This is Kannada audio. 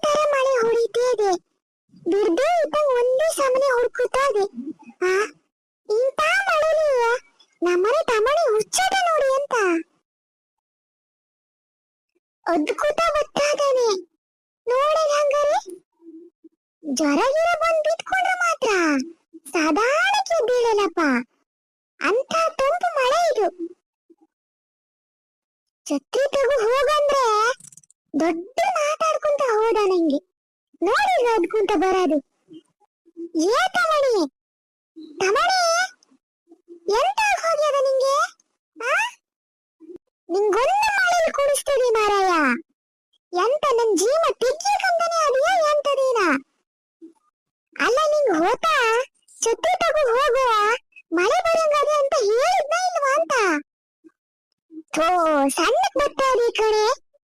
ತರ ಮಳೆ ಹೊಡಿತಾ ಇದೆ. ಬಿರ್ದೇ ಇದ್ದಂಗ ಒಂದೇ ಸಮನೆ ಹುಡುಕುತ್ತಾ ಇದೆ. ಆ ಇಂಥ ಮಳೆಲಿ ನಮ್ಮನೆ ತಮ್ಮನೆ ಹುಚ್ಚಾಟ ನೋಡಿ ಅಂತ ಅದ್ಕೂತ ಬರ್ತಾದಾನೆ. ನೋಡಿದ ಹಂಗಾರೆ ಜ್ವರ ಗಿರ ಬಂದ್ ಬಿಟ್ಕೊಂಡ್ರೆ ಮಾತ್ರ ಸಾಧಾರಣಕ್ಕೆ ಬೀಳಲ್ಲಪ್ಪ. ಅಂತ ತಂಪು ಮಳೆ ಇದು. ಛತ್ರಿ ತಗೋ ಹೋಗಂದ್ರೆ ದೊಡ್ಡ ಮಾತಾಡ್ಕೊಂತ ಹೋದ ನಂಗೆ. ನೋಡಿಲ್ಲ ಅದ್ಕುಂತ ಬರೋದು. ಏ ತಮಣಿ ತಮಣಿ ಎಂತ ಹೋಗ್ಯದ ನಿಂಗೆ? ನಿಂಗೊಂದು ಮಳೆಯಲ್ಲಿ ಕುಡಿಸ್ತೀವಿ ಮಾರಾಯ. ಎಂತ ನನ್ ಜೀವ ತೆಗ್ಯಕಂತಾನೆ ಅದೆಯಾ ಎಂತದೇನ? ಅಲ್ಲ ನಿಂಗ್ ಹೋತಾ ಛತ್ರಿ ತಗೋ ಹೋಗುವ ಮಳೆ ಬರಂಗದೆ ಅಂತ ಹೇಳಿದ್ನ ಇಲ್ವಾ ಅಂತ? ಥೋ ಸಣ್ಣಕ್ ಬರ್ತಾರಿ ಕಣೆ.